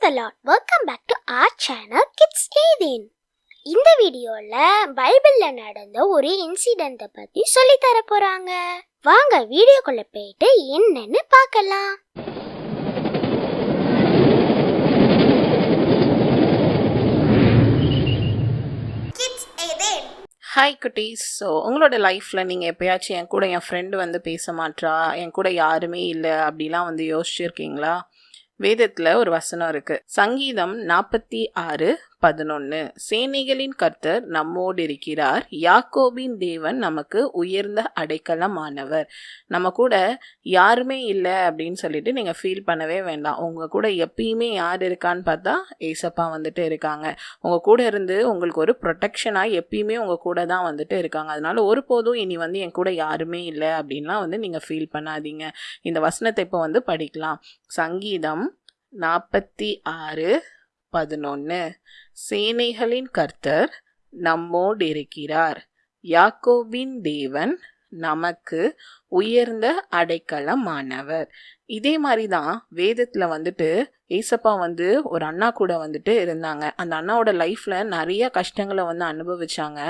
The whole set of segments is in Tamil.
the Lord. Welcome back to our channel Kids Eden. இந்த வீடியோல பைபிள்ல நடந்த ஒரு இன்சிடென்ட் பத்தி சொல்லி தர போறாங்க. வாங்க வீடியோக்குள்ள போயிட்டு என்னன்னு பார்க்கலாம். Kids Eden. ஹாய் குட்டீஸ். ஸோ உங்களோட லைஃப்பில் நீங்கள் எப்போயாச்சும் என் கூட என் ஃப்ரெண்டு வந்து பேச மாட்றா, என் கூட யாருமே இல்லை அப்படிலாம் வந்து யோசிச்சிருக்கீங்களா? வேதத்தில் ஒரு வசனம் இருக்குது. சங்கீதம் 46:11. சேனைகளின் கர்த்தர் நம்மோடு இருக்கிறார், யாக்கோபின் தேவன் நமக்கு உயர்ந்த அடைக்கலமானவர். நம்ம கூட யாருமே இல்லை அப்படின்னு சொல்லிட்டு நீங்கள் ஃபீல் பண்ணவே வேண்டாம். உங்கள் கூட எப்பயுமே யார் இருக்கான்னு பார்த்தா ஏசப்பா வந்துட்டு இருக்காங்க. உங்கள் கூட இருந்து உங்களுக்கு ஒரு ப்ரொடெக்ஷனாக எப்பயுமே உங்கள் கூட தான் வந்துட்டு இருக்காங்க. அதனால ஒருபோதும் இனி வந்து என் கூட யாருமே இல்லை அப்படின்லாம் வந்து நீங்கள் ஃபீல் பண்ணாதீங்க. இந்த வசனத்தை இப்போ வந்து படிக்கலாம். சங்கீதம் 46:11. சேனைகளின் கர்த்தர் நம்மோடு இருக்கிறார், யாக்கோபின் தேவன் நமக்கு உயர்ந்த அடைக்கலமானவர். இதே மாதிரி தான் வேதத்தில் வந்துட்டு ஏசப்பா வந்து ஒரு அண்ணா கூட வந்துட்டு இருந்தாங்க. அந்த அண்ணாவோட லைஃப்பில் நிறைய கஷ்டங்களை வந்து அனுபவிச்சாங்க.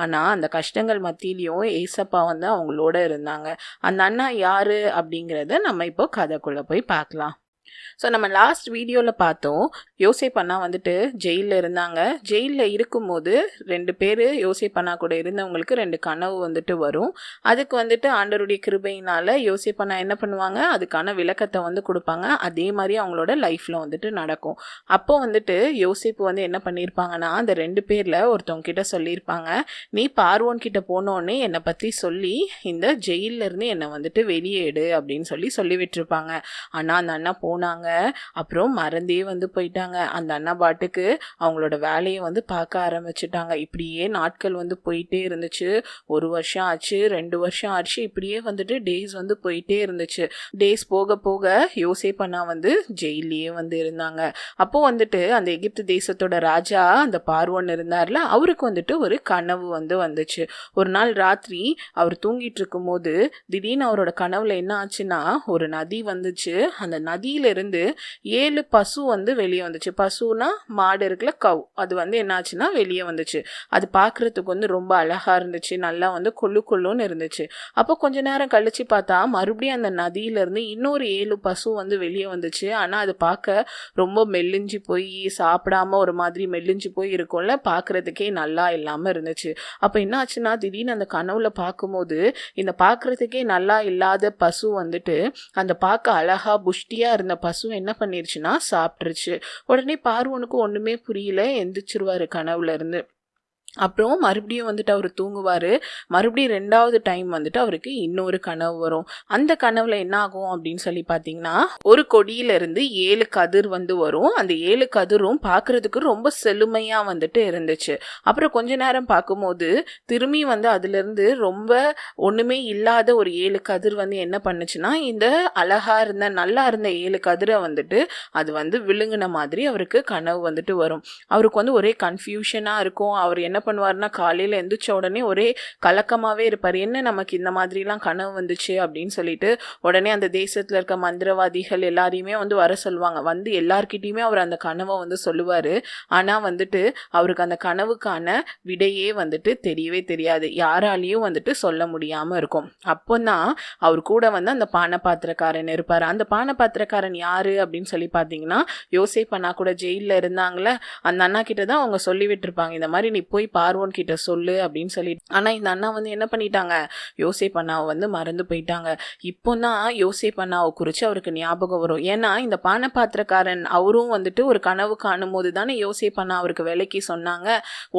ஆனால் அந்த கஷ்டங்கள் மத்தியிலையும் ஏசப்பா வந்து அவங்களோட இருந்தாங்க. அந்த அண்ணா யாரு அப்படிங்கிறத நம்ம இப்போ கதைக்குள்ளே போய் பார்க்கலாம். ஸோ நம்ம லாஸ்ட் வீடியோவில் பார்த்தோம், யோசேப் அண்ணா வந்துட்டு ஜெயிலில் இருந்தாங்க. ஜெயிலில் இருக்கும்போது 2 பேர் யோசேப் அண்ணா கூட இருந்தவங்களுக்கு 2 கனவு வந்துட்டு வரும். அதுக்கு வந்துட்டு ஆண்டவருடைய கிருபையினால் யோசேப் அண்ணா என்ன பண்ணுவாங்க, அதுக்கான விளக்கத்தை வந்து கொடுப்பாங்க. அதே மாதிரி அவங்களோட லைஃப்பில் வந்துட்டு நடக்கும். அப்போ வந்துட்டு யோசேப்பு வந்து என்ன பண்ணியிருப்பாங்கன்னா, அந்த 2 பேரில் ஒருத்தவங்க கிட்ட சொல்லியிருப்பாங்க, நீ பார்வோன் கிட்ட போனோடனே என்னை பற்றி சொல்லி இந்த ஜெயிலிருந்து என்னை வந்துட்டு வெளியேடு அப்படின்னு சொல்லி விட்டுருப்பாங்க. ஆனால் அந்த அண்ணா போனாங்க, அப்புறம் மறந்தே வந்து போயிட்டாங்க. அந்த அண்ணா பாட்டுக்கு அவங்களோட வேலையை வந்து பார்க்க ஆரம்பிச்சுட்டாங்க. இப்படியே நாட்கள் வந்து போயிட்டே இருந்துச்சு. 1 வருஷம் ஆச்சு, 2 வருஷம் ஆச்சு, இப்படியே வந்துட்டு டேஸ் வந்து போயிட்டே இருந்துச்சு. டேஸ் போக போக யோசேப் அண்ணா வந்து ஜெயிலே வந்து இருந்தாங்க. அப்போ வந்துட்டு அந்த எகிப்து தேசத்தோட ராஜா அந்த பார்வோன் இருந்தார்ல, அவருக்கு வந்துட்டு ஒரு கனவு வந்து வந்துச்சு. ஒரு நாள் ராத்திரி அவர் தூங்கிட்டு இருக்கும் போது திடீர்னு அவரோட கனவுல என்ன ஆச்சுன்னா, ஒரு நதி வந்துச்சு. அந்த நதியிலிருந்து 7 பசு வந்து வெளியே வந்துச்சு. பசுனா மாடு இருக்குல்ல, கவ், அது வந்து என்னாச்சுன்னா வெளியே வந்துச்சு. அது பார்க்குறதுக்கு வந்து ரொம்ப அழகாக இருந்துச்சு, நல்லா வந்து கொள்ளுன்னு இருந்துச்சு. அப்போ கொஞ்ச நேரம் கழிச்சு பார்த்தா மறுபடியும் அந்த நதியிலேருந்து இன்னொரு 7 பசு வந்து வெளியே வந்துச்சு. ஆனால் அது பார்க்க ரொம்ப மெல்லிஞ்சு போய், சாப்பிடாம ஒரு மாதிரி மெல்லிஞ்சு போய் இருக்கும்ல, பார்க்குறதுக்கே நல்லா இல்லாமல் இருந்துச்சு. அப்போ என்ன ஆச்சுன்னா, திடீர்னு அந்த கனவுல பார்க்கும்போது இந்த பார்க்குறதுக்கே நல்லா இல்லாத பசு வந்துட்டு அந்த பார்க்க அழகா புஷ்டியாக இருந்த பசு என்ன பண்ணிருச்சுன்னா சாப்பிட்டுருச்சு. உடனே பார்வோனுக்கு ஒன்றுமே புரியல, எந்திரிச்சிருவாரு கனவுல இருந்து. அப்புறம் மறுபடியும் வந்துட்டு அவர் தூங்குவார். மறுபடியும் 2வது டைம் வந்துட்டு அவருக்கு இன்னொரு கனவு வரும். அந்த கனவுல என்ன ஆகும் அப்படின்னு சொல்லி பார்த்தீங்கன்னா, ஒரு கொடியிலிருந்து 7 கதிர் வந்து வரும். அந்த 7 கதிரும் பார்க்கறதுக்கு ரொம்ப செழுமையாக வந்துட்டு இருந்துச்சு. அப்புறம் கொஞ்ச நேரம் பார்க்கும்போது திரும்பி வந்து அதுலேருந்து ரொம்ப ஒன்றுமே இல்லாத ஒரு 7 கதிர் வந்து என்ன பண்ணுச்சுன்னா, இந்த அழகாக இருந்த நல்லா இருந்த 7 கதிரை வந்துட்டு அது வந்து விழுங்கின மாதிரி அவருக்கு கனவு வந்துட்டு வரும். அவருக்கு வந்து ஒரே கன்ஃபியூஷனாக இருக்கும். அவர் என்ன பண்ணுவார்னா, காலையில் எந்திரிச்ச உடனே ஒரே கலக்கமாகவே இருப்பார். என்ன நமக்கு இந்த மாதிரிலாம் கனவு வந்துச்சு அப்படின்னு சொல்லிட்டு உடனே அந்த தேசத்தில் இருக்க மந்திரவாதிகள் எல்லாரையுமே வந்து வர சொல்லுவாங்க. வந்து எல்லார்கிட்டையுமே அவர் அந்த கனவை வந்து சொல்லுவார். ஆனால் வந்துட்டு அவருக்கு அந்த கனவுக்கான விடையே வந்துட்டு தெரியவே தெரியாது, யாராலையும் வந்துட்டு சொல்ல முடியாமல் இருக்கும். அப்போ தான் அவர் கூட வந்து அந்த பானபாத்திரக்காரன் இருப்பார். அந்த பானபாத்திரக்காரன் யார் அப்படின்னு சொல்லி பார்த்தீங்கன்னா, யோசேப் அண்ணா கூட ஜெயிலில் இருந்தாங்களே, அந்த அண்ணா கிட்ட தான் அவங்க சொல்லி விட்டுருப்பாங்க, இந்த மாதிரி நீ போய் பார்வோன் கிட்ட சொல்லு அப்படின்னு சொல்லி. ஆனால் இந்த அண்ணா வந்து என்ன பண்ணிட்டாங்க, யோசேப் அண்ணாவை வந்து மறந்து போயிட்டாங்க. இப்போ தான் யோசேப் அண்ணாவை குறித்து அவருக்கு ஞாபகம் வரும். ஏன்னா இந்த பானபாத்திரக்காரன் அவரும் வந்துட்டு ஒரு கனவு காணும் போது தானே யோசேப் அண்ணா அவருக்கு வேலைக்கு சொன்னாங்க.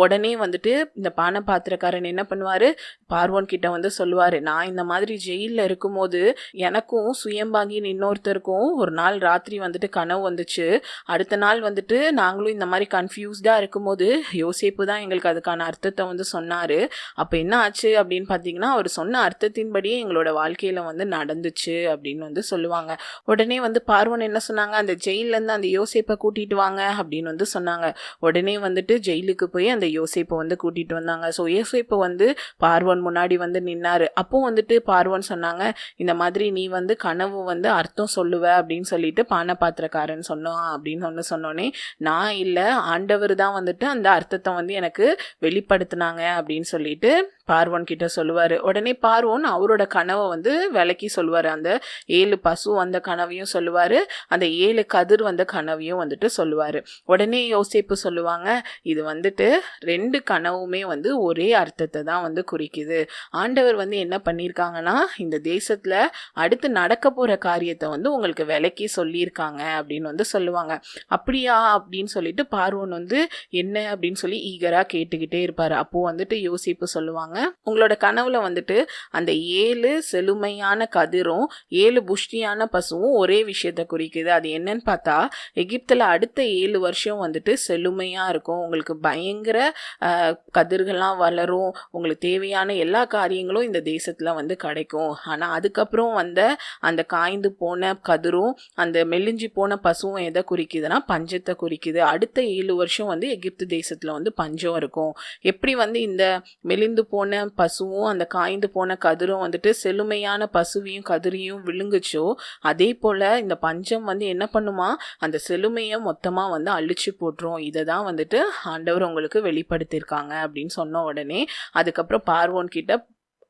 உடனே வந்துட்டு இந்த பானபாத்திரக்காரன் என்ன பண்ணுவார், பார்வோன் கிட்ட வந்து சொல்லுவார், நான் இந்த மாதிரி ஜெயிலில் இருக்கும்போது எனக்கும் சுயம்பாகின்னு இன்னொருத்தருக்கும் ஒரு நாள் ராத்திரி வந்துட்டு கனவு வந்துச்சு. அடுத்த நாள் வந்துட்டு நாங்களும் இந்த மாதிரி கன்ஃபியூஸ்டாக இருக்கும்போது யோசேப்பு தான் எங்களுக்கு அதை அதுக்கான அர்த்தத்தை வந்து சொன்னாரு. அப்போ என்ன ஆச்சு அப்படின்னு பார்த்தீங்கன்னா, அவர் சொன்ன அர்த்தத்தின்படியே எங்களோட வாழ்க்கையில வந்து நடந்துச்சு அப்படின்னு வந்து சொல்லுவாங்க. உடனே வந்து பார்வோன் என்ன சொன்னாங்க, அந்த ஜெயிலேருந்து அந்த யோசேப்பை கூட்டிட்டு வாங்க அப்படின்னு வந்து சொன்னாங்க. உடனே வந்துட்டு ஜெயிலுக்கு போய் அந்த யோசேப்பை வந்து கூட்டிட்டு வந்தாங்க. ஸோ யோசேப்பு வந்து பார்வோன் முன்னாடி வந்து நின்னாரு. அப்போ வந்துட்டு பார்வோன் சொன்னாங்க, இந்த மாதிரி நீ வந்து கனவு வந்து அர்த்தம் சொல்லுவ அப்படின்னு சொல்லிட்டு பானபாத்திரக்காரன் சொன்னான் அப்படின்னு ஒன்று சொன்னோன்னே, நான் இல்லை, ஆண்டவர் தான் வந்துட்டு அந்த அர்த்தத்தை வந்து எனக்கு வெளிப்படுத்தினாங்க அப்படின்னு சொல்லிட்டு பார்வோன் கிட்ட சொல்லுவார். உடனே பார்வோன் அவரோட கனவை வந்து விளக்கி சொல்லுவார். அந்த 7 பசு வந்த கனவையும் சொல்லுவார், அந்த 7 கதிர் வந்த கனவையும் வந்துட்டு சொல்லுவார். உடனே யோசேப்பு சொல்லுவாங்க, இது வந்துட்டு 2 கனவுமே வந்து ஒரே அர்த்தத்தை தான் வந்து குறிக்குது. ஆண்டவர் வந்து என்ன பண்ணியிருக்காங்கன்னா, இந்த தேசத்தில் அடுத்து நடக்க போகிற காரியத்தை வந்து உங்களுக்கு விளக்கி சொல்லியிருக்காங்க அப்படின்னு வந்து சொல்லுவாங்க. அப்படியா அப்படின்னு சொல்லிட்டு பார்வோன் வந்து என்ன அப்படின்னு சொல்லி ஈகராக கேட்டுக்கிட்டே இருப்பார். அப்போது வந்துட்டு யோசிப்பு சொல்லுவாங்க, உங்களோட கனவுல வந்துட்டு அந்த 7 செழுமையான கதிரும் 7 புஷ்டியான பசுவும் ஒரே விஷயத்தை குறிக்குது. அது என்னன்னு பார்த்தா, எகிப்தில் அடுத்த 7 வருஷம் வந்துட்டு செழுமையாக இருக்கும், உங்களுக்கு பயங்கர கதிர்கள்லாம் வளரும், உங்களுக்கு தேவையான எல்லா காரியங்களும் இந்த தேசத்தில் வந்து கிடைக்கும். ஆனால் அதுக்கப்புறம் வந்த அந்த காய்ந்து போன கதிரும் அந்த மெலிஞ்சி போன பசுவும் எதை குறிக்குதுன்னா பஞ்சத்தை குறிக்குது. அடுத்த 7 வருஷம் வந்து எகிப்து தேசத்தில் வந்து பஞ்சம் இருக்கும். எப்படி வந்து இந்த மெலிந்து போன பசுவும் அந்த காய்ந்து போன கதிரும் வந்துட்டு செழுமையான பசுவையும் கதிரையும் விழுங்குச்சோ, அதே போல் இந்த பஞ்சம் வந்து என்ன பண்ணுமா, அந்த செழுமையை மொத்தமாக வந்து அழிச்சு போட்டுரும். இதை தான் வந்துட்டு ஆண்டவர் உங்களுக்கு வெளிப்படுத்தியிருக்காங்க அப்படின்னு சொன்ன உடனே அதுக்கப்புறம் பார்வோன் கிட்ட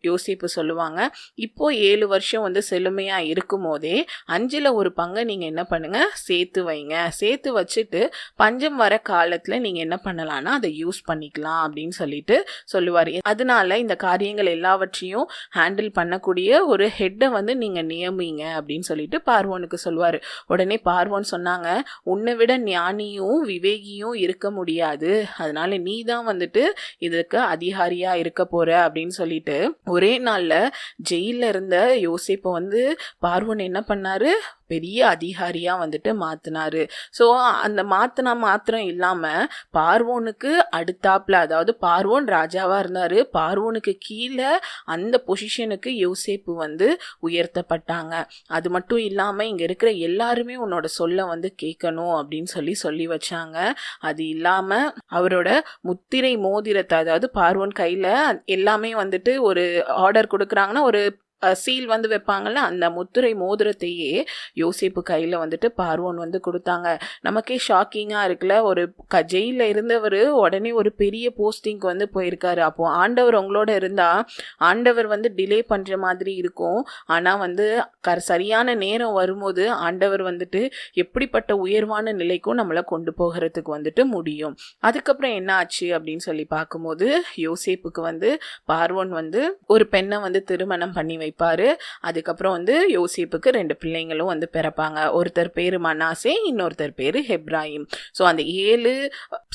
யோசிப்பு சொல்லுவாங்க, இப்போ 7 வருஷம் வந்து செழுமையாக இருக்கும் போதே 5ல் 1 பங்கை நீங்கள் என்ன பண்ணுங்க, சேர்த்து வைங்க. சேர்த்து வச்சுட்டு பஞ்சம் வர காலத்தில் நீங்கள் என்ன பண்ணலான்னா அதை யூஸ் பண்ணிக்கலாம் அப்படின்னு சொல்லிட்டு சொல்லுவார். அதனால இந்த காரியங்கள் எல்லாவற்றையும் ஹேண்டில் பண்ணக்கூடிய ஒரு ஹெட்டை வந்து நீங்கள் நியமிங்க அப்படின்னு சொல்லிட்டு பார்வோனுக்கு சொல்லுவார். உடனே பார்வோன் சொன்னாங்க, உன்னை விட ஞானியும் விவேகியும் இருக்க முடியாது, அதனால நீ தான் வந்துட்டு இதுக்கு அதிகாரியாக இருக்க போற அப்படின்னு சொல்லிட்டு ஒரே நாளில் ஜெயிலில் இருந்த யோசேப்பை வந்து பார்வோன் என்ன பண்ணாரு, பெரிய அதிகாரியாக வந்துட்டு மாற்றினாரு. ஸோ அந்த மாத்திரம் இல்லாமல் பார்வோனுக்கு அடுத்தாப்பில், அதாவது பார்வோன் ராஜாவாக இருந்தார், பார்வோனுக்கு கீழே அந்த பொசிஷனுக்கு யோசேப்பு வந்து உயர்த்தப்பட்டாங்க. அது மட்டும் இல்லாமல் இங்கே இருக்கிற எல்லாருமே உன்னோட சொல்ல வந்து கேட்கணும் அப்படின்னு சொல்லி வச்சாங்க. அது இல்லாமல் அவரோட முத்திரை மோதிரத்தை, அதாவது பார்வோன் கையில் எல்லாமே வந்துட்டு ஒரு ஆர்டர் கொடுக்குறாங்கன்னா ஒரு சீல் வந்து வைப்பாங்கள்ல, அந்த முத்திரை மோதிரத்தையே யோசேப்பு கையில் வந்துட்டு பார்வோன் வந்து கொடுத்தாங்க. நமக்கே ஷாக்கிங்காக இருக்குல்ல, ஒரு ஜெயிலில் இருந்தவர் உடனே ஒரு பெரிய போஸ்டிங்க்கு வந்து போயிருக்காரு. அப்போது ஆண்டவர் உங்களோட இருந்தால் ஆண்டவர் வந்து டிலே பண்ணுற மாதிரி இருக்கும். ஆனால் வந்து சரியான நேரம் வரும்போது ஆண்டவர் வந்துட்டு எப்படிப்பட்ட உயர்வான நிலைக்கும் நம்மளை கொண்டு போகிறதுக்கு வந்துட்டு முடியும். அதுக்கப்புறம் என்ன ஆச்சு அப்படின்னு சொல்லி பார்க்கும்போது, யோசேப்புக்கு வந்து பார்வோன் வந்து ஒரு பெண்ணை வந்து திருமணம் பண்ணி வைப்பாரு. அதுக்கப்புறம் வந்து யோசேப்புக்கு 2 பிள்ளைங்களும் வந்து பிறப்பாங்க. ஒருத்தர் பேர் மனாசே, இன்னொருத்தர் பேர் எப்ராயிம். ஸோ அந்த 7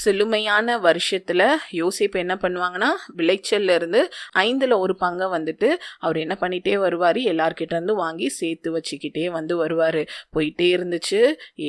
செழுமையான வருஷத்துல யோசேப்பு என்ன பண்ணுவாங்கன்னா, விளைச்சல்ல இருந்து 5ல் 1 பங்கை வந்துட்டு அவர் என்ன பண்ணிட்டே வருவார், எல்லார்கிட்ட இருந்து வாங்கி சேர்த்து வச்சுக்கிட்டே வந்து வருவார். போயிட்டே இருந்துச்சு.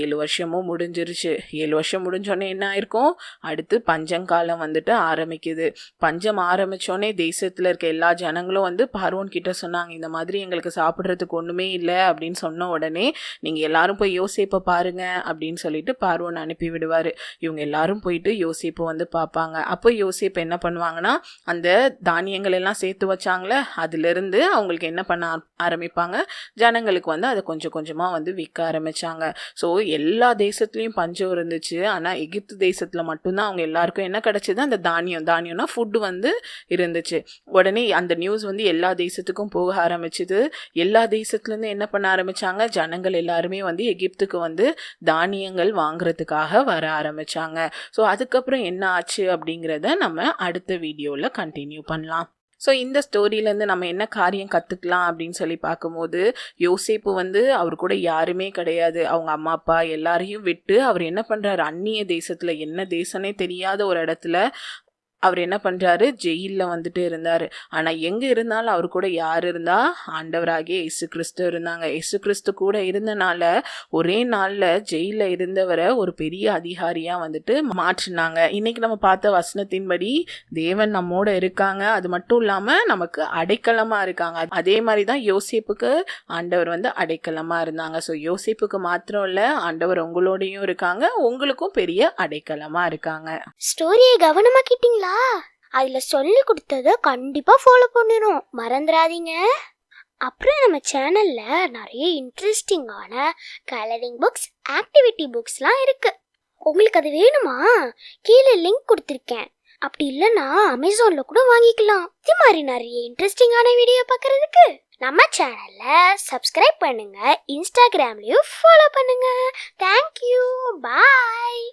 7 வருஷமும் முடிஞ்சிருச்சு. 7 வருஷம் முடிஞ்சோடனே என்ன ஆயிருக்கும், அடுத்து பஞ்சங்காலம் வந்துட்டு ஆரம்பிக்குது. பஞ்சம் ஆரம்பிச்சோடனே தேசத்தில் இருக்க எல்லா ஜனங்களும் வந்து பார்வோன் கிட்ட சொன்னாங்க, இந்த மாதிரி எங்களுக்கு சாப்பிட்றதுக்கு ஒன்றுமே இல்லை அப்படின்னு சொன்ன உடனே, நீங்கள் எல்லாரும் போய் யோசேப்பை பாருங்க அப்படின்னு சொல்லிட்டு பார்வோன் அனுப்பி விடுவார். இவங்க எல்லாரும் போயிட்டு யோசேப்பை வந்து பார்ப்பாங்க. அப்போ யோசேப்பு என்ன பண்ணுவாங்கன்னா, அந்த தானியங்கள் எல்லாம் சேர்த்து வச்சாங்களே அதிலிருந்து அவங்களுக்கு என்ன பண்ண ஆரம்பிப்பாங்க, ஜனங்களுக்கு வந்து அதை கொஞ்சம் கொஞ்சமாக வந்து விற்க ஆரம்பித்தாங்க. ஸோ எல்லா தேசத்துலேயும் பஞ்சம் இருந்துச்சு. ஆனால் எகிப்து தேசத்தில் மட்டும்தான் அவங்க எல்லாருக்கும் என்ன கிடச்சிது, அந்த தானியம்னா ஃபுட்டு வந்து இருந்துச்சு. உடனே அந்த நியூஸ் வந்து எல்லா தேசத்துக்கும் போக ஆரம்பிச்சுது. எல்லா தேசத்துலேருந்து என்ன பண்ண ஆரம்பித்தாங்க, ஜனங்கள் எல்லாருமே வந்து எகிப்துக்கு வந்து தானியங்கள் வாங்குறதுக்காக வர ஆரம்பித்தாங்க. ஸோ அதுக்கப்புறம் என்ன ஆச்சு அப்படிங்கிறத நம்ம அடுத்த வீடியோவில் கண்டினியூ பண்ணலாம். ஸோ இந்த ஸ்டோரியிலேருந்து நம்ம என்ன காரியம் கற்றுக்கலாம் அப்படின்னு சொல்லி பார்க்கும்போது, யோசேப்பு வந்து அவர் கூட யாருமே கிடையாது, அவங்க அம்மா அப்பா எல்லாரையும் விட்டு அவர் என்ன பண்ணுறாரு, அந்நிய தேசத்தில், என்ன தேசனே தெரியாத ஒரு இடத்துல அவர் என்ன பண்றாரு, ஜெயில்ல வந்துட்டு இருந்தாரு. ஆனா எங்க இருந்தாலும் அவர் கூட யார் இருந்தா, ஆண்டவராகிய இயேசு கிறிஸ்து இருந்தாங்க. இயேசு கிறிஸ்து கூட இருந்தனால ஒரே நாள்ல ஜெயில இருந்தவரை ஒரு பெரிய அதிகாரியா வந்துட்டு மாற்றினாங்க. இன்னைக்கு நம்ம பார்த்த வசனத்தின்படி தேவன் நம்மோட இருக்காங்க. அது மட்டும் இல்லாம நமக்கு அடைக்கலமா இருக்காங்க. அதே மாதிரிதான் யோசேப்புக்கு ஆண்டவர் வந்து அடைக்கலமா இருந்தாங்க. ஸோ யோசேப்புக்கு மாத்திரம் இல்ல, ஆண்டவர் உங்களோடையும் இருக்காங்க, உங்களுக்கும் பெரிய அடைக்கலமா இருக்காங்க. ஸ்டோரியை கவனமா கேட்டீங்களா? அதுல சொல்லி கொடுத்தத கண்டிப்பா ஃபாலோ பண்ணணும், மறந்துடாதீங்க. அப்புறம் நம்ம சேனல்ல நிறைய இன்ட்ரெஸ்டிங்கான கலரிங் புக்ஸ், ஆக்டிவிட்டி புக்ஸ்லாம் இருக்கு. உங்களுக்கு அது வேணுமா? கீழே லிங்க் கொடுத்துருக்கேன். அப்படி இல்லைன்னா அமேசான்ல கூட வாங்கிக்கலாம். இது மாதிரி நிறைய இன்ட்ரெஸ்டிங்கான வீடியோ பார்க்கறதுக்கு நம்ம சேனல்ல சப்ஸ்கிரைப் பண்ணுங்க, இன்ஸ்டாகிராம்லயும் ஃபாலோ பண்ணுங்க. தேங்க்யூ, பாய்.